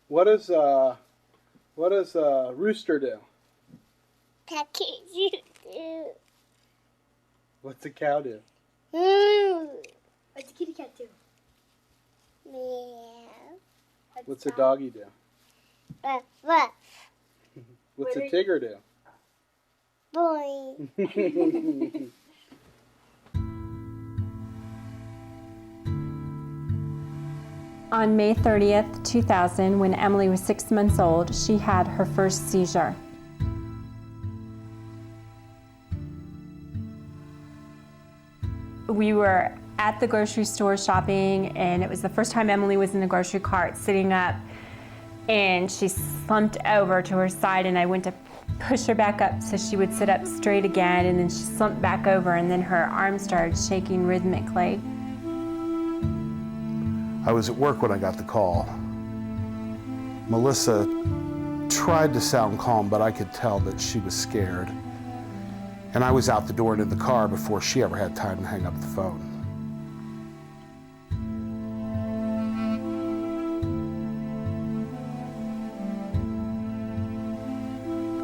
What does rooster do? What's a cow do? What's a kitty cat do? Meow. What's a doggy do? Ruff, ruff. What's a tigger do? Boing. On May 30th, 2000, when Emily was 6 months old, she had her first seizure. We were at the grocery store shopping, and it was the first time Emily was in the grocery cart sitting up, and she slumped over to her side, and I went to push her back up so she would sit up straight again, and then she slumped back over, and then her arm started shaking rhythmically. I was at work when I got the call. Melissa tried to sound calm, but I could tell that she was scared. And I was out the door and in the car before she ever had time to hang up the phone.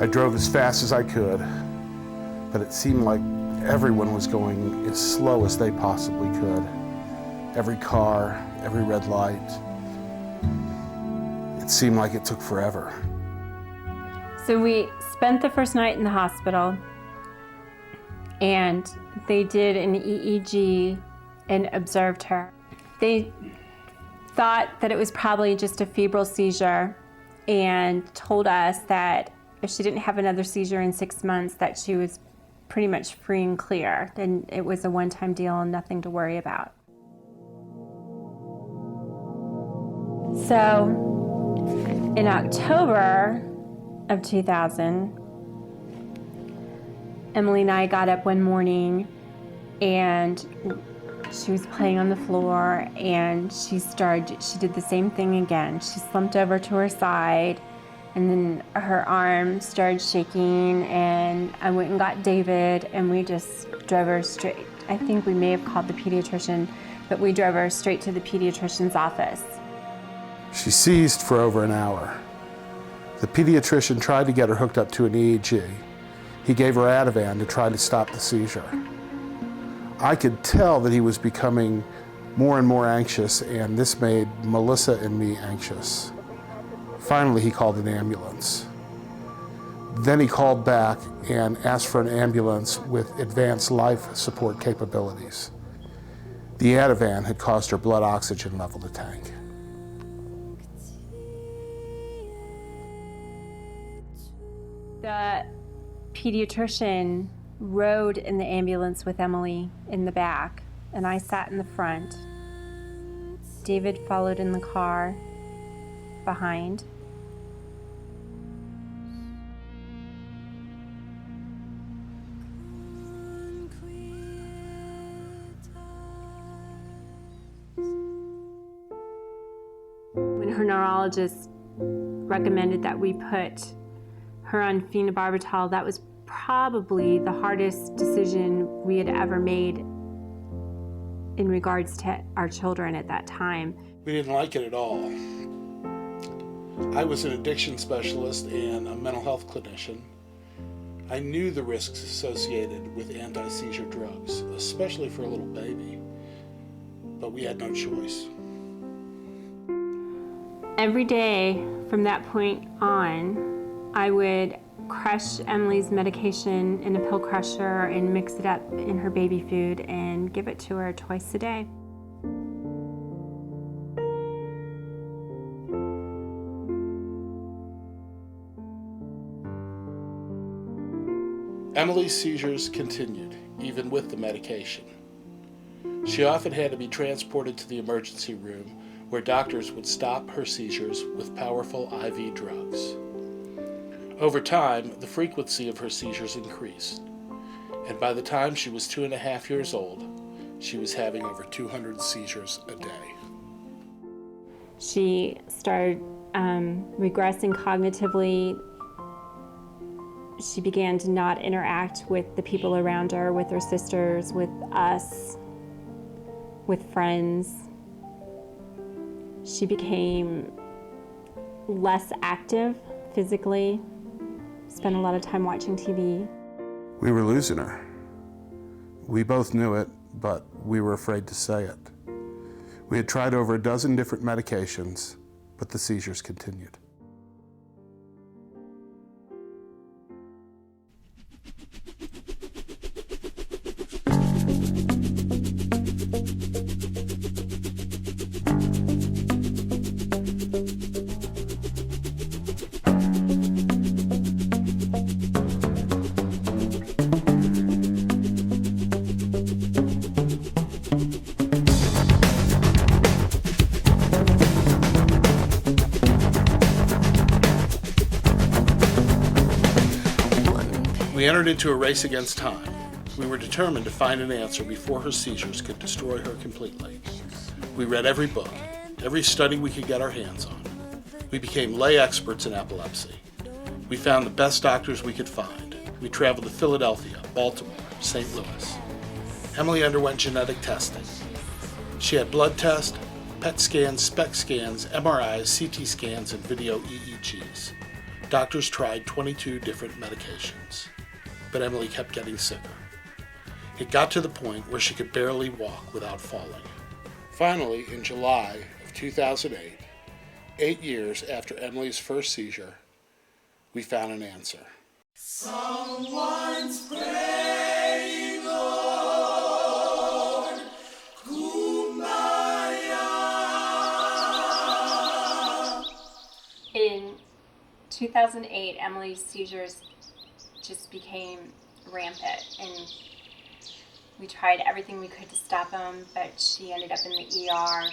I drove as fast as I could, but it seemed like everyone was going as slow as they possibly could. Every car, every red light. It seemed like it took forever. So we spent the first night in the hospital, and they did an EEG and observed her. They thought that it was probably just a febrile seizure and told us that if she didn't have another seizure in 6 months, that she was pretty much free and clear, and it was a one-time deal and nothing to worry about. So in October of 2000, Emily and I got up one morning, and she was playing on the floor, and she did the same thing again. She slumped over to her side, and then her arm started shaking, and I went and got David, and we just drove her straight. I think we may have called the pediatrician, but we drove her straight to the pediatrician's office. She seized for over an hour. The pediatrician tried to get her hooked up to an EEG. He gave her Ativan to try to stop the seizure. I could tell that he was becoming more and more anxious, and this made Melissa and me anxious. Finally, he called an ambulance. Then he called back and asked for an ambulance with advanced life support capabilities. The Ativan had caused her blood oxygen level to tank. The pediatrician rode in the ambulance with Emily in the back, and I sat in the front. David followed in the car behind. When her neurologist recommended that we put her on phenobarbital, that was probably the hardest decision we had ever made in regards to our children at that time. We didn't like it at all. I was an addiction specialist and a mental health clinician. I knew the risks associated with anti-seizure drugs, especially for a little baby, but we had no choice. Every day from that point on, I would crush Emily's medication in a pill crusher and mix it up in her baby food and give it to her twice a day. Emily's seizures continued, even with the medication. She often had to be transported to the emergency room, where doctors would stop her seizures with powerful IV drugs. Over time, the frequency of her seizures increased, and by the time she was 2.5 years old, she was having over 200 seizures a day. She started regressing cognitively. She began to not interact with the people around her, with her sisters, with us, with friends. She became less active physically, spent a lot of time watching TV. We were losing her. We both knew it, but we were afraid to say it. We had tried over a dozen different medications, but the seizures continued. We entered into a race against time. We were determined to find an answer before her seizures could destroy her completely. We read every book, every study we could get our hands on. We became lay experts in epilepsy. We found the best doctors we could find. We traveled to Philadelphia, Baltimore, St. Louis. Emily underwent genetic testing. She had blood tests, PET scans, SPECT scans, MRIs, CT scans, and video EEGs. Doctors tried 22 different medications, but Emily kept getting sicker. It got to the point where she could barely walk without falling. Finally, in July of 2008, 8 years after Emily's first seizure, we found an answer. Someone's praying, Lord, Kumbaya. In 2008, Emily's seizures just became rampant, and we tried everything we could to stop them, but she ended up in the ER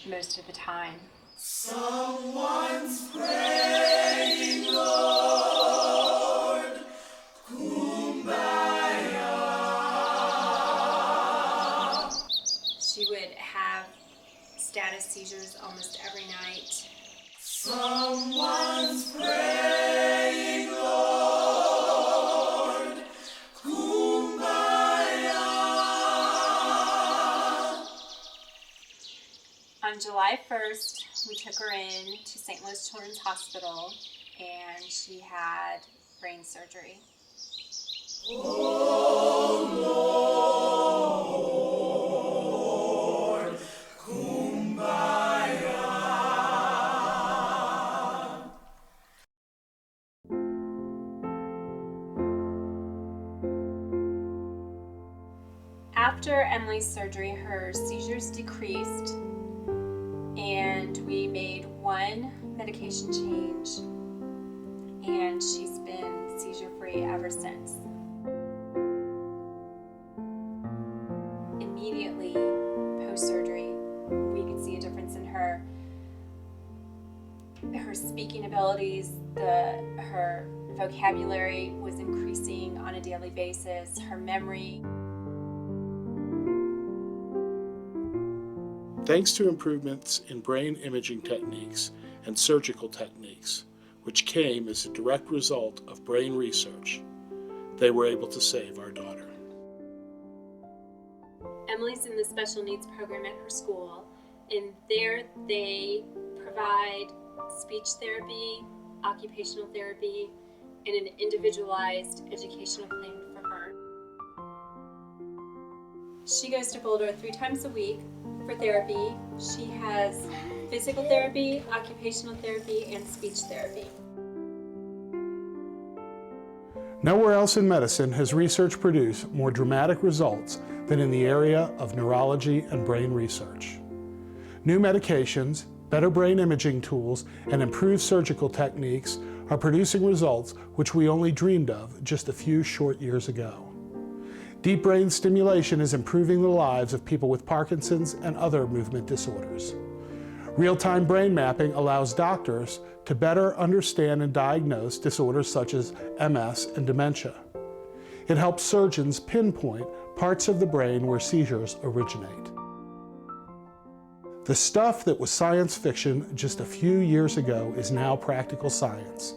most of the time. Someone's praying, Lord, Kumbaya. She would have status seizures almost every night. Someone's praying, Lord, Kumbaya. On July 1st, we took her in to St. Louis Children's Hospital, and she had brain surgery. Oh, Lord, Kumbaya. After Emily's surgery, her seizures decreased, and we made one medication change, and she's been seizure-free ever since. Immediately post-surgery, we could see a difference in her speaking abilities. Her vocabulary was increasing on a daily basis. Her memory. Thanks to improvements in brain imaging techniques and surgical techniques, which came as a direct result of brain research, they were able to save our daughter. Emily's in the special needs program at her school, and there they provide speech therapy, occupational therapy, and an individualized educational plan for her. She goes to Boulder 3 times a week for therapy. She has physical therapy, occupational therapy, and speech therapy. Nowhere else in medicine has research produced more dramatic results than in the area of neurology and brain research. New medications, better brain imaging tools, and improved surgical techniques are producing results which we only dreamed of just a few short years ago. Deep brain stimulation is improving the lives of people with Parkinson's and other movement disorders. Real-time brain mapping allows doctors to better understand and diagnose disorders such as MS and dementia. It helps surgeons pinpoint parts of the brain where seizures originate. The stuff that was science fiction just a few years ago is now practical science,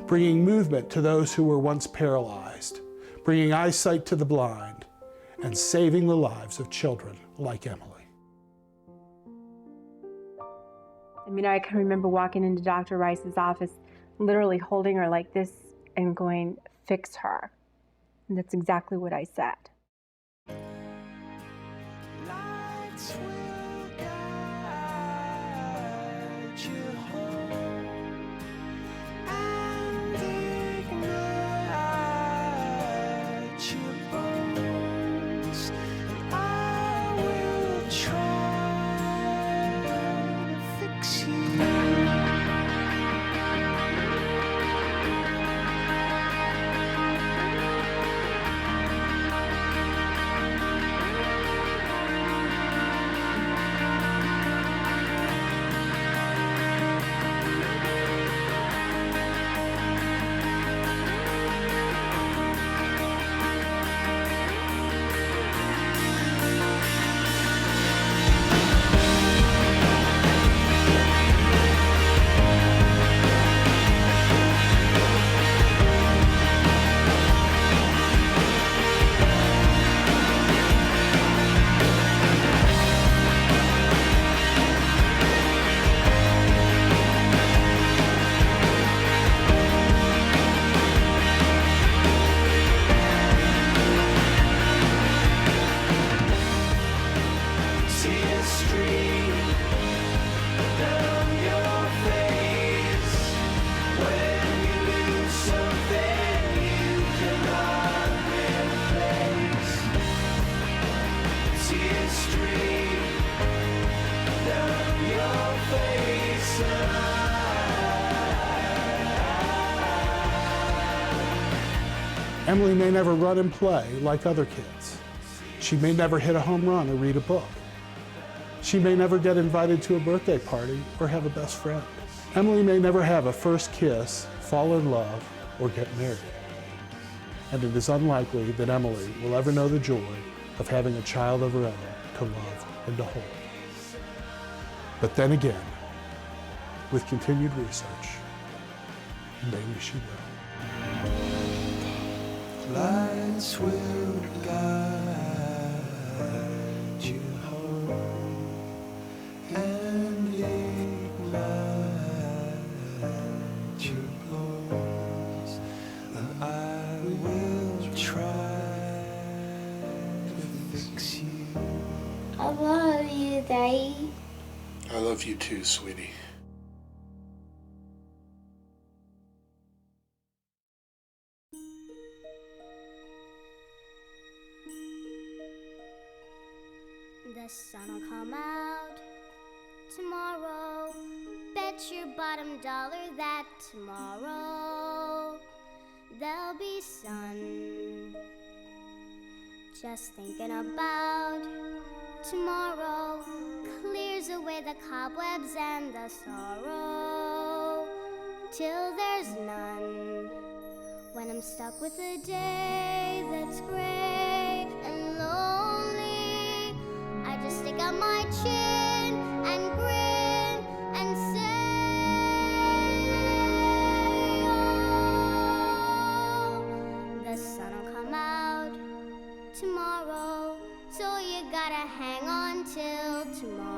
bringing movement to those who were once paralyzed, bringing eyesight to the blind, and saving the lives of children like Emily. The mean, I can remember walking into Dr. Rice's office, literally holding her like this and going, fix her. And that's exactly what I said. Lights will guide you home and ignite your bones, and I will try to fix you. Tears stream down your face when you lose something you cannot replace. Tears stream down your face. Emily may never run and play like other kids. She may never hit a home run or read a book. She may never get invited to a birthday party or have a best friend. Emily may never have a first kiss, fall in love, or get married. And it is unlikely that Emily will ever know the joy of having a child of her own to love and to hold. But then again, with continued research, maybe she will. Lights will guide you home and ignite your bones, and I will try to fix you. I love you, Daddy. I love you too, sweetie. The sun will come out tomorrow. Bet your bottom dollar that tomorrow there'll be sun. Just thinking about tomorrow clears away the cobwebs and the sorrow till there's none. When I'm stuck with a day that's gray and lonely, I just stick out my chin and grin and say, oh, the sun will come out tomorrow, so you gotta hang on till tomorrow.